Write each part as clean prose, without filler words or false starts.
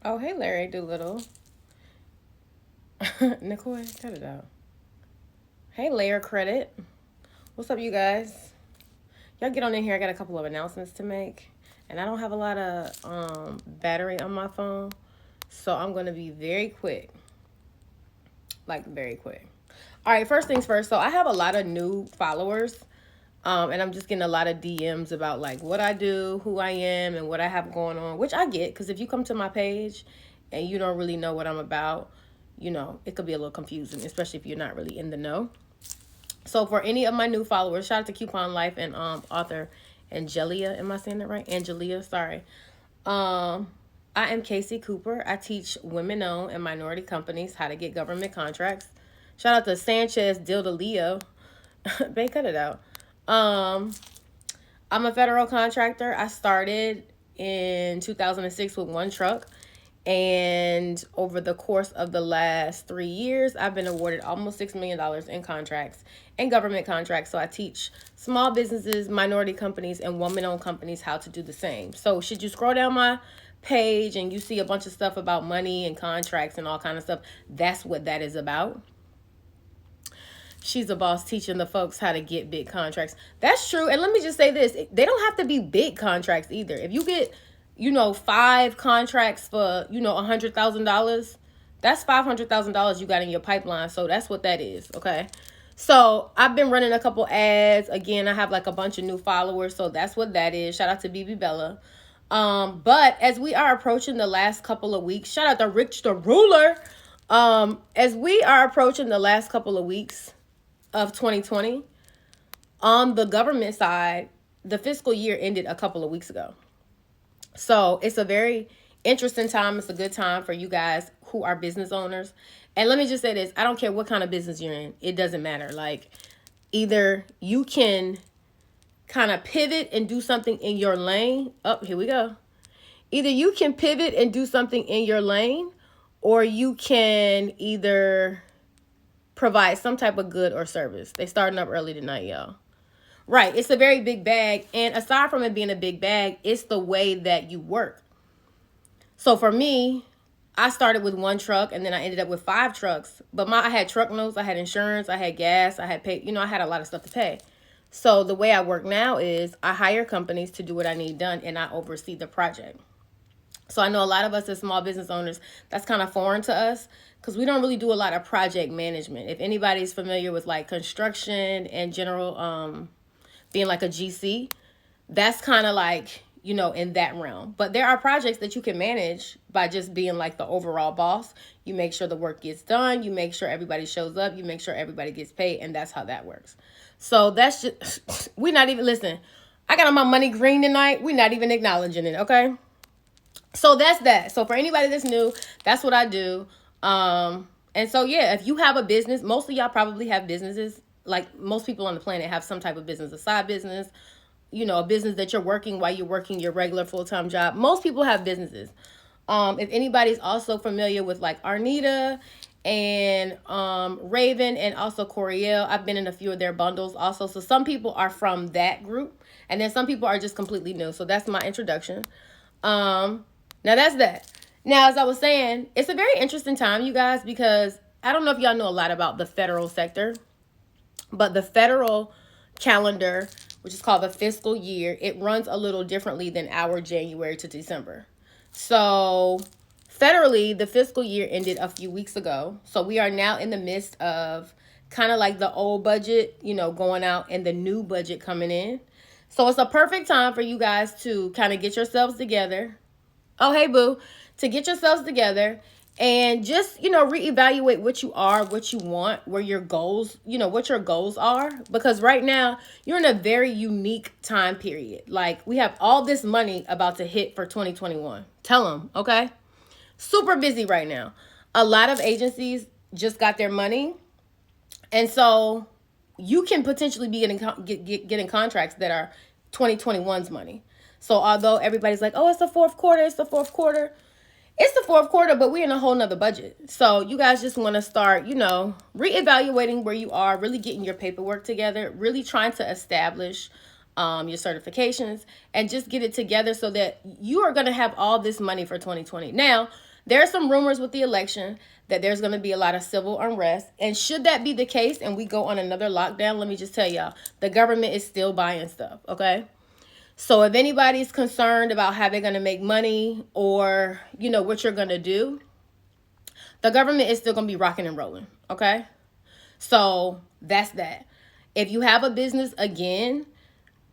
Oh, hey, Larry Doolittle. Nicole, cut it out. Hey, Layer Credit. What's up, you guys? Y'all get on in here. I got a couple of announcements to make. And I don't have a lot of battery on my phone. So I'm going to be very quick. Like, very quick. All right, first things first. So I have a lot of new followers. And I'm just getting a lot of DMs about like what I do, who I am, and what I have going on, which I get because if you come to my page and you don't really know what I'm about, it could be a little confusing, especially if you're not really in the know. So for any of my new followers, shout out to Coupon Life and author Angelia. Am I saying that right? Angelia, sorry. Um, I am Casey Cooper. I teach women-owned and minority companies how to get government contracts. Shout out to Sanchez Dilda Leo. They cut it out. Um, I'm a federal contractor. I started in 2006 with one truck. And over the course of the last 3 years, I've been awarded almost $6 million in contracts and government contracts. So I teach small businesses, minority companies, and woman owned companies how to do the same. So, should you scroll down my page and you see a bunch of stuff about money and contracts and all kind of stuff, that's what that is about. She's a boss teaching the folks how to get big contracts. That's true. And let me just say this, they don't have to be big contracts either. If you get, five contracts for, $100,000, that's $500,000 you got in your pipeline. So that's what that is. Okay. So I've been running a couple ads. Again, I have like a bunch of new followers. So that's what that is. Shout out to BB Bella. But as we are approaching the last couple of weeks, shout out to Rich the Ruler. As we are approaching the last couple of weeks of 2020, on the government side, the fiscal year ended a couple of weeks ago. So it's a very interesting time. It's a good time for you guys who are business owners. And let me just say this, I don't care what kind of business you're in. It doesn't matter. Like, either you can kind of pivot and do something in your lane. Oh, here we go. Either you can pivot and do something in your lane, or you can either provide some type of good or service. They starting up early tonight, y'all. Right. It's a very big bag. And aside from it being a big bag, it's the way that you work. So for me, I started with one truck and then I ended up with five trucks. But I had truck notes, I had insurance, I had gas, I had pay, I had a lot of stuff to pay. So the way I work now is I hire companies to do what I need done and I oversee the project. So I know a lot of us as small business owners, that's kind of foreign to us because we don't really do a lot of project management. If anybody's familiar with like construction and general being like a GC, that's kind of like, in that realm. But there are projects that you can manage by just being like the overall boss. You make sure the work gets done, you make sure everybody shows up, you make sure everybody gets paid, and that's how that works. So that's just, we not even, listen, I got on my money green tonight. We're not even acknowledging it, okay? So that's that. So for anybody that's new, that's what I do. And so yeah, if you have a business, most of y'all probably have businesses. Like most people on the planet have some type of business, a side business, a business that you're working while you're working your regular full-time job. Most people have businesses. If anybody's also familiar with like Arnita and Raven and also Coriel, I've been in a few of their bundles also. So some people are from that group, and then some people are just completely new. So that's my introduction. Now that's that. Now, as I was saying, it's a very interesting time, you guys, because I don't know if y'all know a lot about the federal sector, but the federal calendar, which is called the fiscal year, it runs a little differently than our January to December. So federally, the fiscal year ended a few weeks ago. So we are now in the midst of kind of like the old budget, going out and the new budget coming in. So it's a perfect time for you guys to kind of get yourselves together. Oh, hey, boo. To get yourselves together and just, reevaluate what you are, what you want, where your goals, what your goals are. Because right now, you're in a very unique time period. Like, we have all this money about to hit for 2021. Tell them, okay? Super busy right now. A lot of agencies just got their money. And so you can potentially be getting contracts that are 2021's money. So although everybody's like, oh, it's the fourth quarter, it's the fourth quarter, but we're in a whole nother budget. So you guys just want to start, reevaluating where you are, really getting your paperwork together, really trying to establish your certifications and just get it together so that you are going to have all this money for 2020. Now, There are some rumors with the election that there's going to be a lot of civil unrest. And should that be the case and we go on another lockdown, let me just tell y'all, the government is still buying stuff, okay? So if anybody's concerned about how they're going to make money or, what you're going to do, the government is still going to be rocking and rolling, okay? So that's that. If you have a business, again,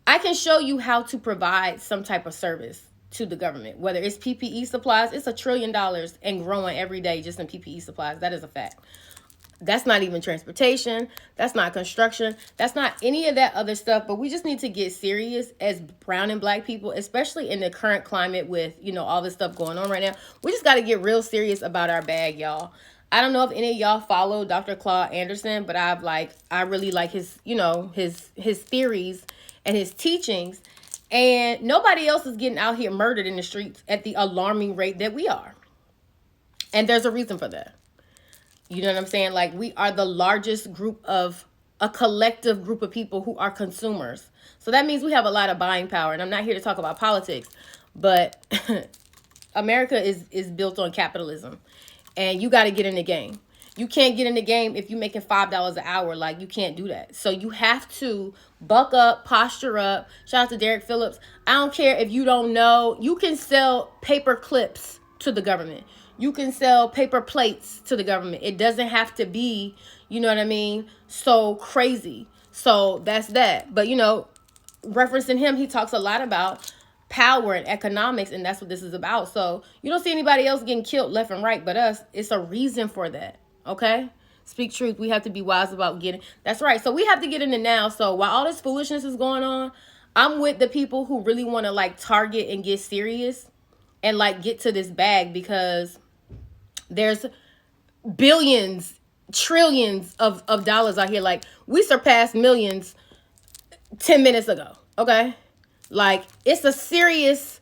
I can show you how to provide some type of service to the government, whether it's PPE supplies. It's $1 trillion and growing every day just in PPE supplies. That is a fact. That's not even transportation. That's not construction. That's not any of that other stuff. But we just need to get serious as brown and black people, especially in the current climate with, all this stuff going on right now. We just got to get real serious about our bag, y'all. I don't know if any of y'all follow Dr. Claude Anderson, but I really like his, his theories and his teachings. And nobody else is getting out here murdered in the streets at the alarming rate that we are. And there's a reason for that. You know what I'm saying? Like, we are the largest group of a collective group of people who are consumers. So that means we have a lot of buying power. And I'm not here to talk about politics, but America is built on capitalism. And you got to get in the game. You can't get in the game if you're making $5 an hour. Like, you can't do that. So you have to buck up, posture up. Shout out to Derek Phillips. I don't care if you don't know. You can sell paper clips to the government. You can sell paper plates to the government. It doesn't have to be, you know what I mean, so crazy. So that's that. But, referencing him, he talks a lot about power and economics, and that's what this is about. So you don't see anybody else getting killed left and right but us. It's a reason for that, okay? Speak truth. We have to be wise about getting. That's right. So we have to get in the now. So while all this foolishness is going on, I'm with the people who really want to, target and get serious and, get to this bag, because there's billions, trillions of dollars out here. Like, we surpassed millions 10 minutes ago, okay? It's a serious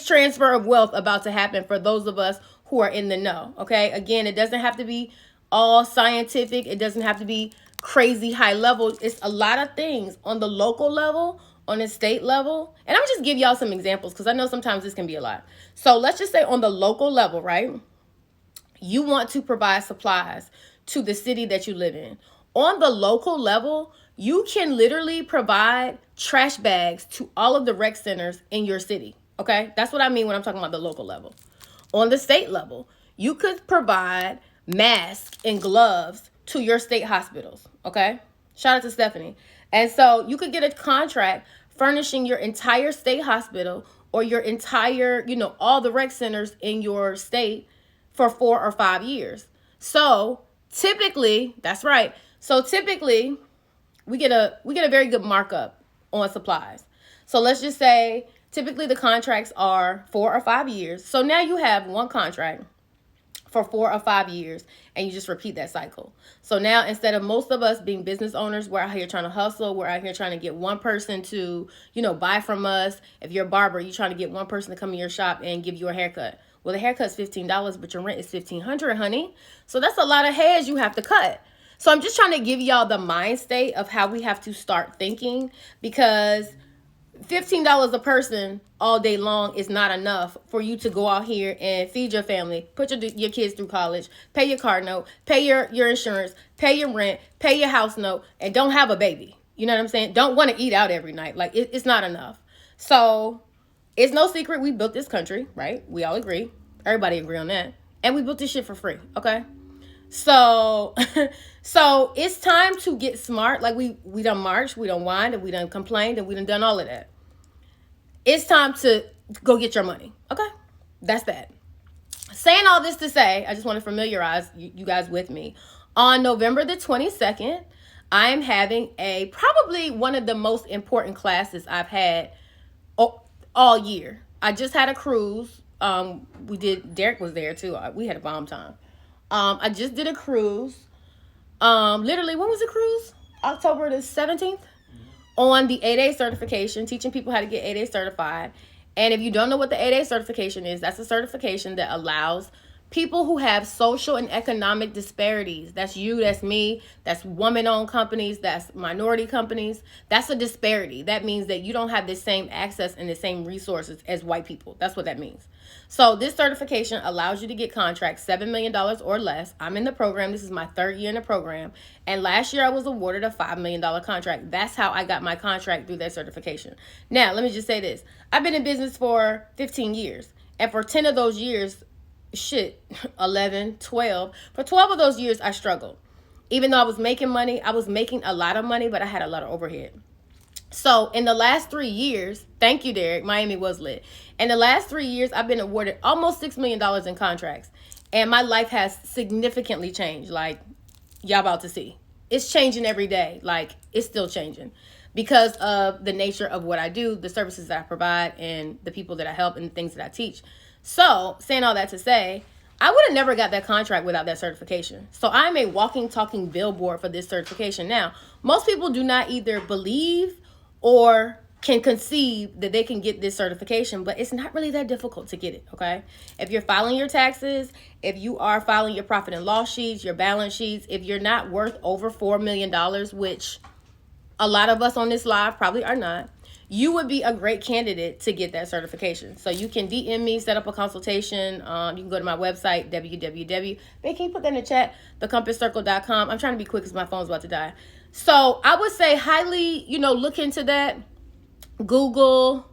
transfer of wealth about to happen for those of us who are in the know, okay? Again, it doesn't have to be all scientific. It doesn't have to be crazy high level. It's a lot of things on the local level, on the state level. And I'm just give y'all some examples because I know sometimes this can be a lot. So let's just say on the local level, right? You want to provide supplies to the city that you live in. On the local level, you can literally provide trash bags to all of the rec centers in your city. Okay? That's what I mean when I'm talking about the local level. On the state level, you could provide masks and gloves to your state hospitals. Okay? Shout out to Stephanie. And so you could get a contract furnishing your entire state hospital or your entire, all the rec centers in your state for 4 or 5 years. So typically, that's right. So typically, we get a very good markup on supplies. So let's just say typically the contracts are 4 or 5 years. So now you have one contract for 4 or 5 years, and you just repeat that cycle. So now, instead of most of us being business owners, we're out here trying to hustle. We're out here trying to get one person to, buy from us. If you're a barber, you're trying to get one person to come in your shop and give you a haircut. Well, the haircut's $15, but your rent is $1,500, honey. So that's a lot of heads you have to cut. So I'm just trying to give y'all the mind state of how we have to start thinking, because $15 a person all day long is not enough for you to go out here and feed your family, put your kids through college, pay your car note, pay your insurance, pay your rent, pay your house note, and don't have a baby. You know what I'm saying? Don't want to eat out every night. It's not enough. So it's no secret we built this country, right? We all agree. Everybody agree on that. And we built this shit for free, okay? So it's time to get smart. We done marched, we done whined, and we done complained, and we done all of that. It's time to go get your money. Okay? That's that. Saying all this to say, I just want to familiarize you guys with me. On November the 22nd, I am having probably one of the most important classes I've had all year. I just had a cruise. Derek was there too. We had a bomb time. I just did a cruise. Literally, when was the cruise? October the 17th? On the 8A certification, teaching people how to get 8A certified. And if you don't know what the 8A certification is, that's a certification that allows People who have social and economic disparities. That's you, that's me, that's woman-owned companies, that's minority companies. That's a disparity. That means that you don't have the same access and the same resources as white people. That's what that means. So this certification allows you to get contracts $7 million or less. I'm in the program. This is my 3rd year in the program. And last year I was awarded a $5 million contract. That's how I got my contract through that certification. Now, let me just say this. I've been in business for 15 years. And for 10 of those years, 11, 12. For 12 of those years, I struggled. Even though I was making money, I was making a lot of money, but I had a lot of overhead. So in the last 3 years, thank you, Derek, Miami was lit. In the last 3 years, I've been awarded almost $6 million in contracts. And my life has significantly changed. Like, y'all about to see. It's changing every day. Like, it's still changing. Because of the nature of what I do, the services that I provide, and the people that I help, and the things that I teach. So, saying all that to say, I would have never got that contract without that certification. So I'm a walking, talking billboard for this certification. Now, most people do not either believe or can conceive that they can get this certification, but it's not really that difficult to get it, okay? If you're filing your taxes, if you are filing your profit and loss sheets, your balance sheets, if you're not worth over $4 million, which a lot of us on this live probably are not, you would be a great candidate to get that certification. So you can DM me, set up a consultation. You can go to my website, www. Babe, can you put that in the chat? thecompasscircle.com. I'm trying to be quick because my phone's about to die. So I would say highly, look into that. Google.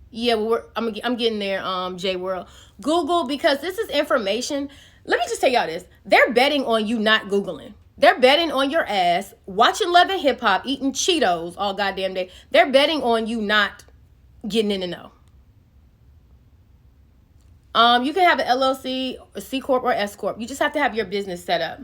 Yeah, I'm getting there, J World. Google, because this is information. Let me just tell y'all this. They're betting on you not Googling. They're betting on your ass, watching Love and Hip Hop, eating Cheetos all goddamn day. They're betting on you not getting in the know. You can have an LLC, a C Corp, or S Corp. You just have to have your business set up.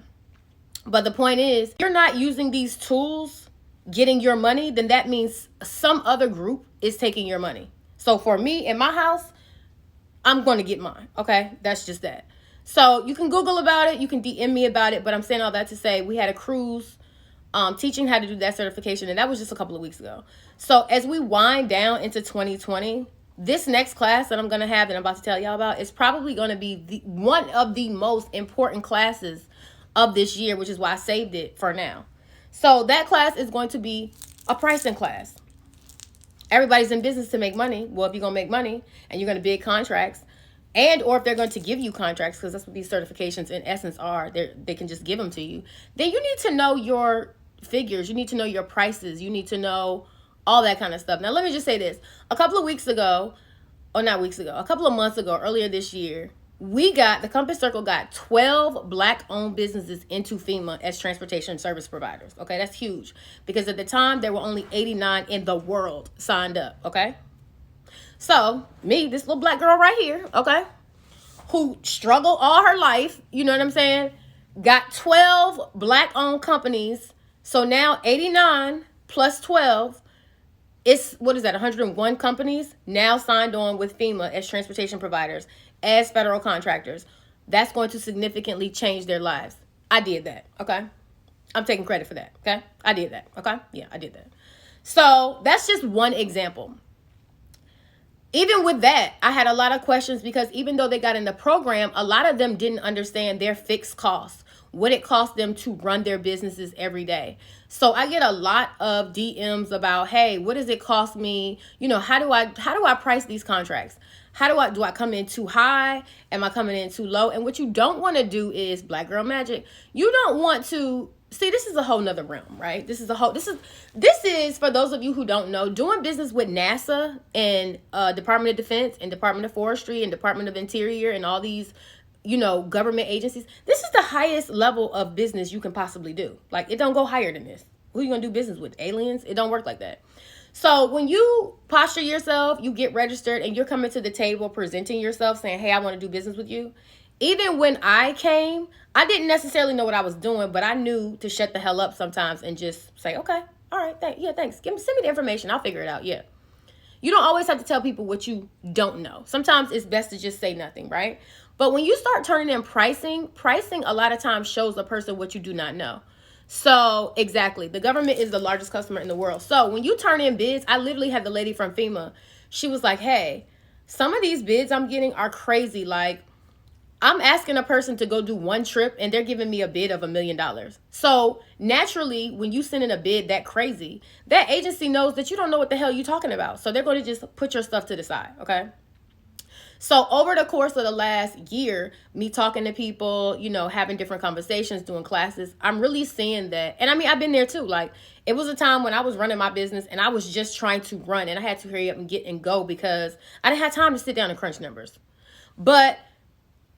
But the point is, if you're not using these tools, getting your money, then that means some other group is taking your money. So for me, in my house, I'm going to get mine. Okay? That's just that. So you can Google about it. You can DM me about it. But I'm saying all that to say we had a cruise teaching how to do that certification. And that was just a couple of weeks ago. So as we wind down into 2020, this next class that I'm going to have that I'm about to tell y'all about is probably going to be one of the most important classes of this year, which is why I saved it for now. So that class is going to be a pricing class. Everybody's in business to make money. Well, if you're going to make money and you're going to bid contracts, and or if they're going to give you contracts, because that's what these certifications in essence are, they can just give them to you, then you need to know your figures. You need to know your prices. You need to know all that kind of stuff. Now, let me just say this. A couple of months ago, earlier this year, the Compass Circle got 12 Black-owned businesses into FEMA as transportation service providers. Okay, that's huge. Because at the time, there were only 89 in the world signed up. Okay? So, me, this little Black girl right here, okay, who struggled all her life, you know what I'm saying, got 12 Black-owned companies. So now 89 plus 12, it's, 101 companies now signed on with FEMA as transportation providers, as federal contractors. That's going to significantly change their lives. I did that, okay? I'm taking credit for that, okay? I did that, okay? Yeah, I did that. So that's just one example. Even with that, I had a lot of questions because even though they got in the program, a lot of them didn't understand their fixed costs, what it cost them to run their businesses every day. So I get a lot of DMs about, hey, what does it cost me? How do I price these contracts? Do I come in too high? Am I coming in too low? And what you don't want to do is, Black Girl Magic, you don't want to see, this is a whole nother realm, right? This is for those of you who don't know, doing business with NASA and Department of Defense and Department of Forestry and Department of Interior and all these, government agencies. This is the highest level of business you can possibly do. Like, it don't go higher than this. Who you gonna do business with? Aliens? It don't work like that. So when you posture yourself, you get registered and you're coming to the table presenting yourself saying, hey, I want to do business with you. Even when I came, I didn't necessarily know what I was doing, but I knew to shut the hell up sometimes and just say, okay, all right, thanks. Send me the information. I'll figure it out. Yeah. You don't always have to tell people what you don't know. Sometimes it's best to just say nothing, right? But when you start turning in pricing a lot of times shows a person what you do not know. So exactly, the government is the largest customer in the world. So when you turn in bids, I literally had the lady from FEMA. She was like, hey, some of these bids I'm getting are crazy. Like, I'm asking a person to go do one trip and they're giving me a bid of $1 million. So naturally, when you send in a bid that crazy, that agency knows that you don't know what the hell you're talking about. So they're going to just put your stuff to the side. Okay. So over the course of the last year, me talking to people, having different conversations, doing classes, I'm really seeing that. And I mean, I've been there too. Like, it was a time when I was running my business and I was just trying to run and I had to hurry up and get and go because I didn't have time to sit down and crunch numbers. But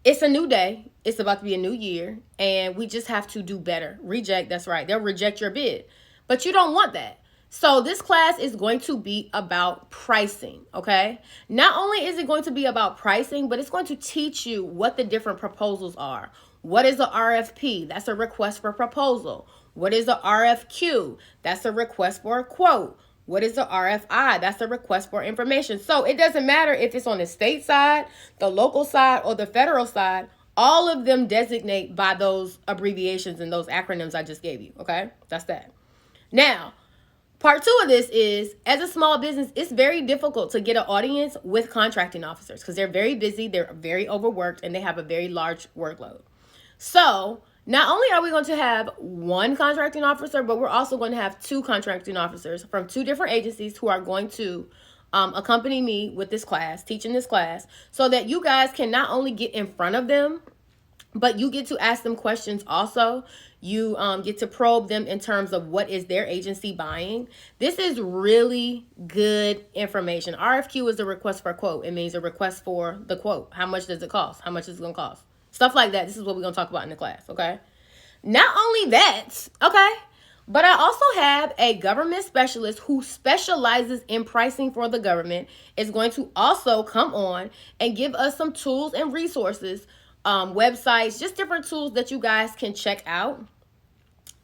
it's a new day. It's about to be a new year and we just have to do better. Reject, that's right. They'll reject your bid. But you don't want that. So this class is going to be about pricing, okay? Not only is it going to be about pricing, but it's going to teach you what the different proposals are. What is a RFP? That's a request for proposal. What is a RFQ? That's a request for a quote. What is the RFI? That's a request for information. So it doesn't matter if it's on the state side, the local side, or the federal side. All of them designate by those abbreviations and those acronyms I just gave you, okay? That's that. Now, part 2 of this is, as a small business, it's very difficult to get an audience with contracting officers because they're very busy, they're very overworked, and they have a very large workload. So not only are we going to have one contracting officer, but we're also going to have 2 contracting officers from 2 different agencies who are going to accompany me with this class, teaching this class, so that you guys can not only get in front of them, but you get to ask them questions also. You get to probe them in terms of what is their agency buying. This is really good information. RFQ is a request for a quote. It means a request for the quote. How much does it cost? How much is it going to cost? Stuff like that. This is what we're going to talk about in the class, okay? Not only that, okay, but I also have a government specialist who specializes in pricing for the government is going to also come on and give us some tools and resources, websites, just different tools that you guys can check out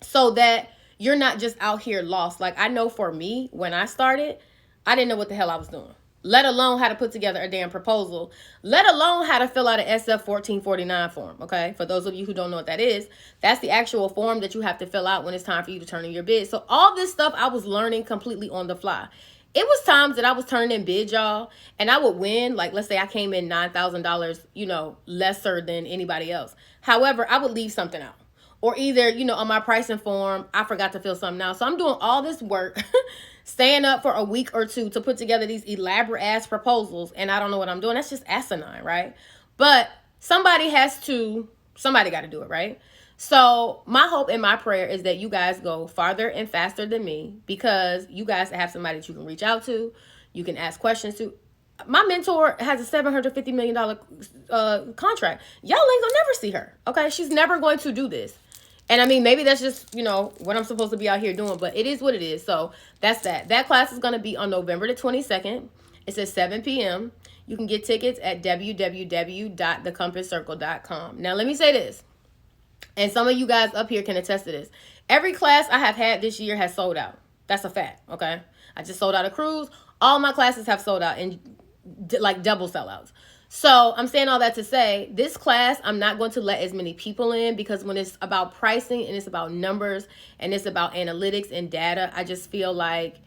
so that you're not just out here lost. Like, I know for me, when I started, I didn't know what the hell I was doing, let alone how to put together a damn proposal, let alone how to fill out an SF 1449 form, okay? For those of you who don't know what that is, that's the actual form that you have to fill out when it's time for you to turn in your bid. So all this stuff I was learning completely on the fly. It was times that I was turning in bids, y'all, and I would win. Like, let's say I came in $9,000, lesser than anybody else. However, I would leave something out. Or either, on my pricing form, I forgot to fill something out. So I'm doing all this work, staying up for a week or 2 to put together these elaborate ass proposals, and I don't know what I'm doing. That's just asinine, right? But somebody got to do it, right? So my hope and my prayer is that you guys go farther and faster than me, because you guys have somebody that you can reach out to, you can ask questions to. My mentor has a $750 million contract. Y'all ain't gonna never see her, okay? She's never going to do this. And I mean, maybe that's just, what I'm supposed to be out here doing, but it is what it is. So that's that. That class is going to be on November the 22nd. It's at 7 p.m. You can get tickets at www.thecompasscircle.com. Now, let me say this, and some of you guys up here can attest to this. Every class I have had this year has sold out. That's a fact, okay? I just sold out a cruise. All my classes have sold out, and like double sellouts. So I'm saying all that to say, this class, I'm not going to let as many people in, because when it's about pricing and it's about numbers and it's about analytics and data, I just feel like,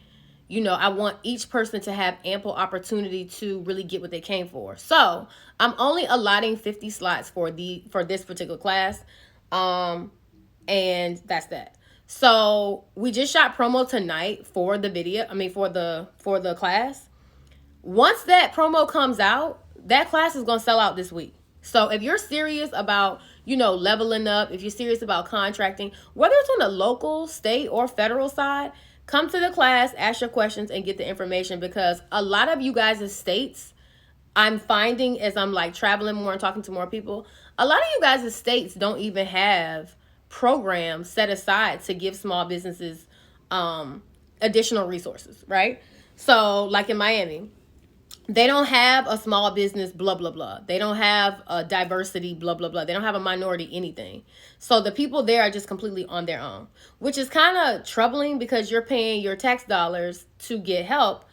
I want each person to have ample opportunity to really get what they came for. So I'm only allotting 50 slots for this particular class. And that's that. So we just shot promo tonight for the video. For the class. Once that promo comes out, that class is going to sell out this week. So if you're serious about, leveling up, if you're serious about contracting, whether it's on the local, state, or federal side, come to the class, ask your questions, and get the information, because a lot of you guys' states, I'm finding as I'm like traveling more and talking to more people, a lot of you guys' states don't even have programs set aside to give small businesses additional resources, right? So like in Miami, they don't have a small business, blah, blah, blah. They don't have a diversity, blah, blah, blah. They don't have a minority anything. So the people there are just completely on their own, which is kind of troubling, because you're paying your tax dollars to get help,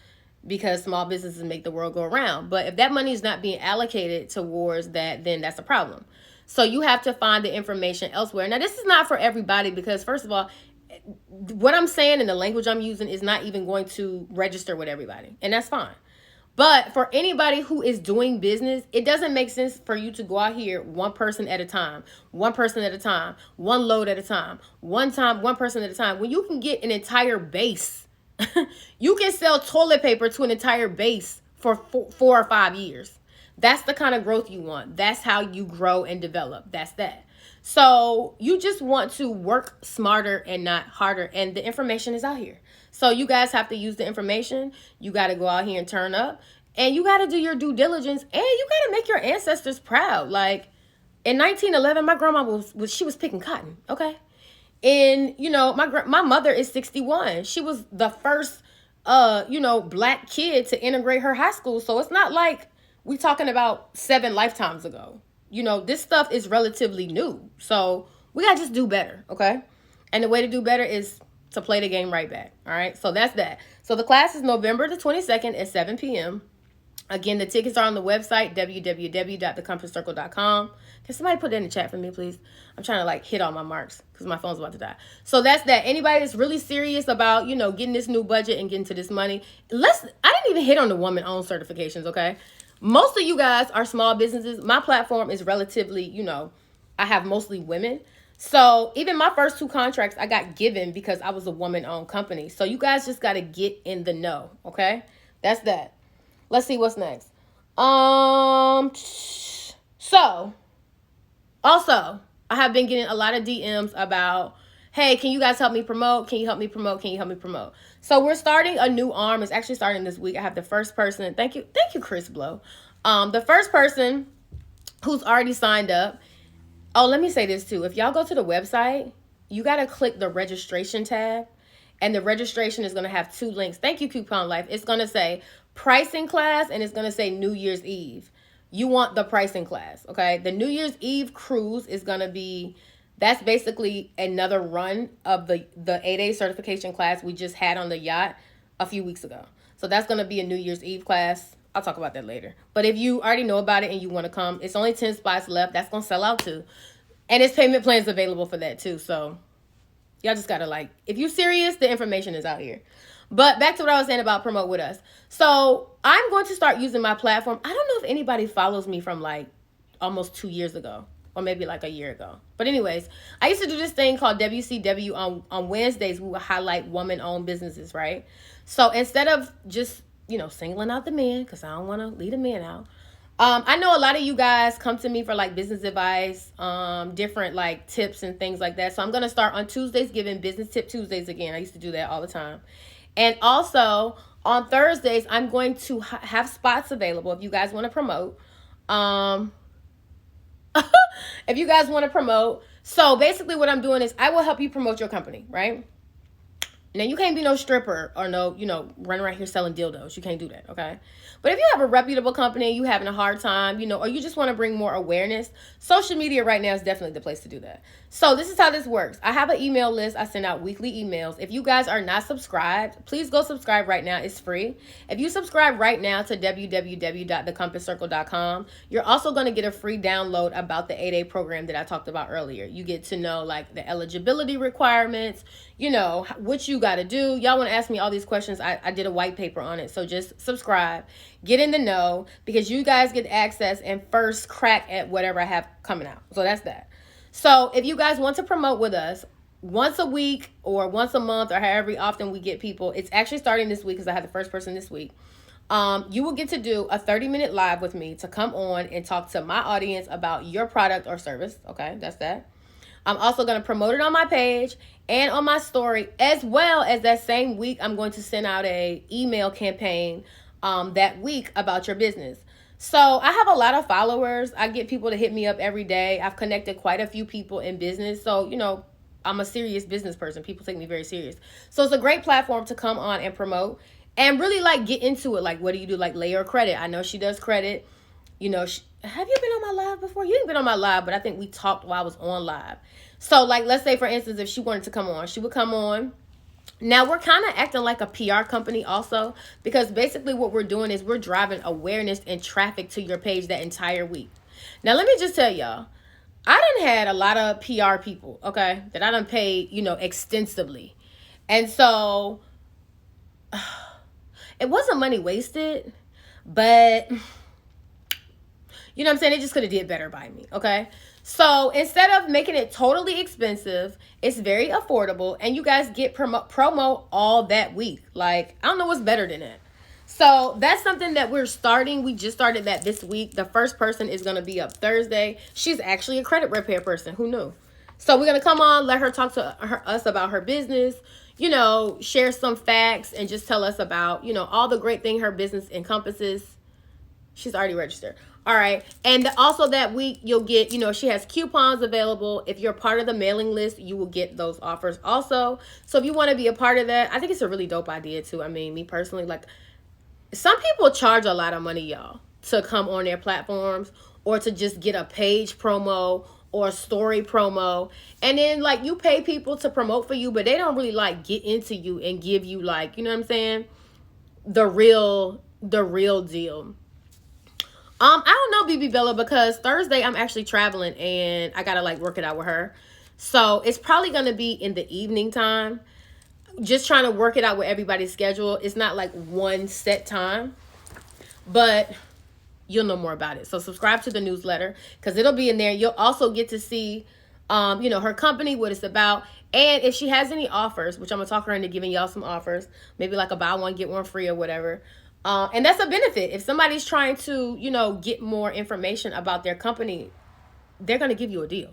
because small businesses make the world go around. But if that money is not being allocated towards that, then that's a problem. So you have to find the information elsewhere. Now, this is not for everybody, because first of all, what I'm saying and the language I'm using is not even going to register with everybody. And that's fine. But for anybody who is doing business, it doesn't make sense for you to go out here one person at a time, one person at a time, one load at a time, one person at a time. When you can get an entire base, you can sell toilet paper to an entire base for 4 or 5 years. That's the kind of growth you want. That's how you grow and develop. That's that. So you just want to work smarter and not harder. And the information is out here. So you guys have to use the information. You got to go out here and turn up. And you got to do your due diligence. And you got to make your ancestors proud. Like in 1911, my grandma was picking cotton. Okay. And, my mother is 61. She was the first, black kid to integrate her high school. So it's not like we talking about 7 lifetimes ago. This stuff is relatively new. So we got to just do better, okay? And the way to do better is to play the game right back, all right? So that's that. So the class is November the 22nd at 7 p.m. Again, the tickets are on the website, www.thecompasscircle.com. Can somebody put that in the chat for me, please? I'm trying to, hit all my marks because my phone's about to die. So that's that. Anybody that's really serious about, getting this new budget and getting to this money, I didn't even hit on the woman-owned certifications, okay? Most of you guys are small businesses. My platform is relatively, I have mostly women. So even my first 2 contracts I got given because I was a woman-owned company. So you guys just got to get in the know, okay? That's that. Let's see what's next. So also, I have been getting a lot of DMs about, hey, can you guys help me promote? Can you help me promote? Can you help me promote? So we're starting a new arm. It's actually starting this week. I have the first person. Thank you, Chris Blow. The first person who's already signed up. Oh, let me say this too. If y'all go to the website, you got to click the registration tab. And the registration is going to have 2 links. Thank you, Coupon Life. It's going to say pricing class and it's going to say New Year's Eve. You want the pricing class, okay? The New Year's Eve cruise is going to be, that's basically another run of the 8A certification class we just had on the yacht a few weeks ago. So that's going to be a New Year's Eve class. I'll talk about that later. But if you already know about it and you want to come, it's only 10 spots left. That's going to sell out too. And it's payment plans available for that too. So y'all just got to if you're serious, the information is out here. But back to what I was saying about promote with us. So I'm going to start using my platform. I don't know if anybody follows me from almost 2 years ago or maybe a year ago. But anyways, I used to do this thing called WCW on Wednesdays. We would highlight woman-owned businesses, right? So instead of just, singling out the men, because I don't want to leave the men out. I know a lot of you guys come to me for business advice, different tips and things like that. So I'm going to start on Tuesdays giving business tip Tuesdays again. I used to do that all the time. And also on Thursdays, I'm going to have spots available if you guys want to promote. If you guys want to promote. So basically what I'm doing is I will help you promote your company, right? Now, you can't be no stripper or no, run around here selling dildos. You can't do that, okay? But if you have a reputable company and you having a hard time, or you just want to bring more awareness, social media right now is definitely the place to do that. So this is how this works. I have an email list. I send out weekly emails. If you guys are not subscribed, please go subscribe right now. It's free. If you subscribe right now to www.thecompasscircle.com, you're also going to get a free download about the 8A program that I talked about earlier. You get to know the eligibility requirements, what you got to do. Y'all want to ask me all these questions. I did a white paper on it. So just subscribe, get in the know, because you guys get access and first crack at whatever I have coming out. So that's that. So if you guys want to promote with us once a week or once a month or however often we get people, it's actually starting this week because I had the first person this week. You will get to do a 30-minute live with me to come on and talk to my audience about your product or service. Okay, that's that. I'm also going to promote it on my page and on my story, as well as that same week, I'm going to send out a email campaign that week about your business. So I have a lot of followers. I get people to hit me up every day. I've connected quite a few people in business. So, I'm a serious business person. People take me very serious. So it's a great platform to come on and promote and really get into it. What do you do? Layer credit. I know she does credit. Have you been on my live before? You ain't been on my live, but I think we talked while I was on live. So let's say for instance, if she wanted to come on, she would come on. Now we're kind of acting like a PR company also, because basically what we're doing is we're driving awareness and traffic to your page that entire week. Now, let me just tell y'all, I done had a lot of PR people, okay, that I done paid, extensively. And so it wasn't money wasted, But you know what I'm saying? They just could have did better by me, okay? So instead of making it totally expensive, it's very affordable, and you guys get promo all that week. Like, I don't know what's better than that. So that's something that we're starting. We just started that this week. The first person is going to be up Thursday. She's actually a credit repair person. Who knew? So we're going to come on, let her talk to us about her business, you know, share some facts, and just tell us about, you know, all the great thing her business encompasses. She's already registered. All right. And also that week, you'll get, you know, she has coupons available. If you're part of the mailing list, you will get those offers also. So if you want to be a part of that, I think it's a really dope idea too. I mean, me personally, like, some people charge a lot of money, y'all, to come on their platforms or to just get a page promo or a story promo. And then, like, you pay people to promote for you, but they don't really, like, get into you and give you, like, you know what I'm saying? The real deal. I don't know, BB Bella, because Thursday I'm actually traveling and I gotta, like, work it out with her. So it's probably gonna be in the evening time. Just trying to work it out with everybody's schedule. It's not like one set time, but you'll know more about it. So subscribe to the newsletter because it'll be in there. You'll also get to see, you know, her company, what it's about. And if she has any offers, which I'm going to talk her into giving y'all some offers, maybe like a buy one, get one free or whatever. And that's a benefit. If somebody's trying to, you know, get more information about their company, they're going to give you a deal.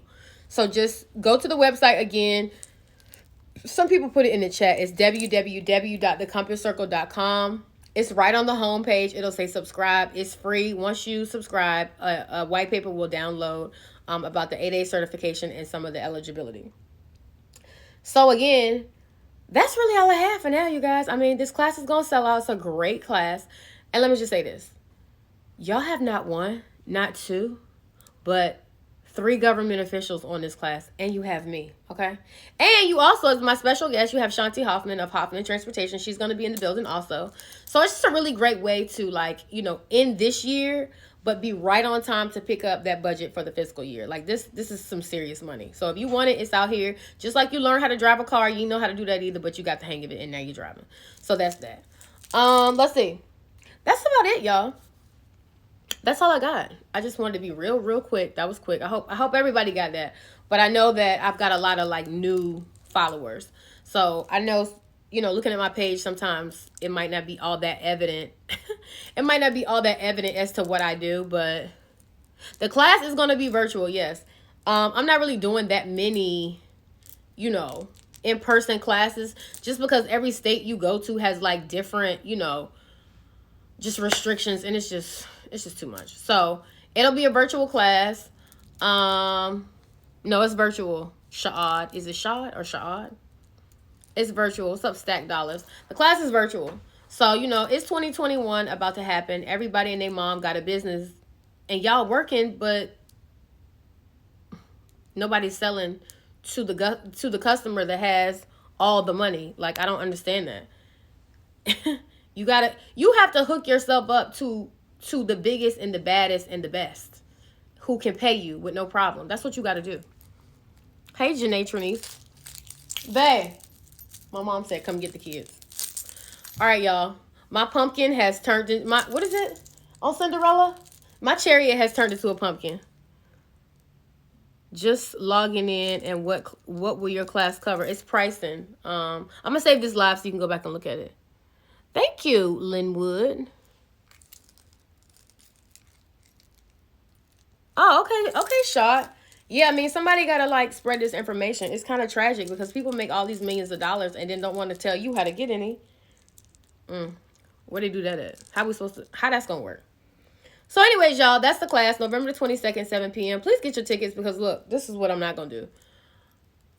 So just go to the website again. Some people put it in the chat. It's www.thecompasscircle.com. It's right on the homepage. It'll say subscribe. It's free. Once you subscribe, a white paper will download about the 8A certification and some of the eligibility. So again, that's really all I have for now, you guys. I mean, this class is going to sell out. It's a great class. And let me just say this. Y'all have not one, not two, but 3 government officials on this class, and you have me, okay? And you also, as my special guest, you have Shanti Hoffman of Hoffman Transportation. She's going to be in the building also. So it's just a really great way to, like, you know, end this year, but be right on time to pick up that budget for the fiscal year. Like, this is some serious money. So if you want it, it's out here. Just like you learn how to drive a car, you know how to do that either, but you got the hang of it, and now you're driving. So that's that. Let's see. That's about it, y'all. That's all I got. I just wanted to be real quick. That was quick. I hope everybody got that. But I know that I've got a lot of, like, new followers. So I know, you know, looking at my page, sometimes it might not be all that evident. It might not be all that evident as to what I do, but the class is going to be virtual, yes. I'm not really doing that many, you know, in-person classes, just because every state you go to has, like, different, you know, just restrictions, and it's just too much. So it'll be a virtual class. No, it's virtual. Sha'ad. Is it Sha'ad or Sha'ad? It's virtual. What's up, Stack Dollars? The class is virtual. So, you know, it's 2021 about to happen. Everybody and their mom got a business, and y'all working, but nobody's selling to the customer that has all the money. Like, I don't understand that. You have to hook yourself up to the biggest and the baddest and the best who can pay you with no problem. That's what you got to do. Hey, Janae Trinice. Bae, my mom said come get the kids. All right, y'all. My pumpkin has turned into what is it on Cinderella? My chariot has turned into a pumpkin. Just logging in, and what will your class cover? It's pricing. I'm going to save this live so you can go back and look at it. Thank you, Linwood. Oh, okay, Shot. Yeah, I mean, somebody got to, like, spread this information. It's kind of tragic because people make all these millions of dollars and then don't want to tell you how to get any. Where they do that at? How that's going to work? So anyways, y'all, that's the class, November the 22nd, 7 p.m. Please get your tickets because, look, this is what I'm not going to do.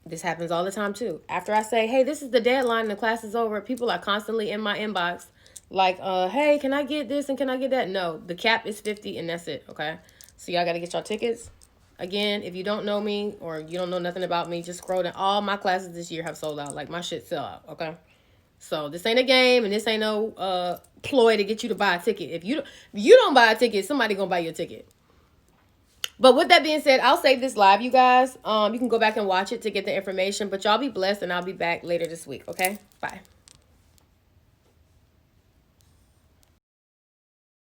This happens all the time, too. After I say, hey, this is the deadline and the class is over, people are constantly in my inbox like, hey, can I get this and can I get that? No, the cap is 50 and that's it, okay? So y'all got to get y'all tickets. Again, if you don't know me or you don't know nothing about me, just scroll down. All my classes this year have sold out. Like, my shit sell out, okay? So this ain't a game and this ain't no ploy to get you to buy a ticket. If you don't buy a ticket, somebody gonna buy your ticket. But with that being said, I'll save this live, you guys. You can go back and watch it to get the information. But y'all be blessed, and I'll be back later this week, okay? Bye.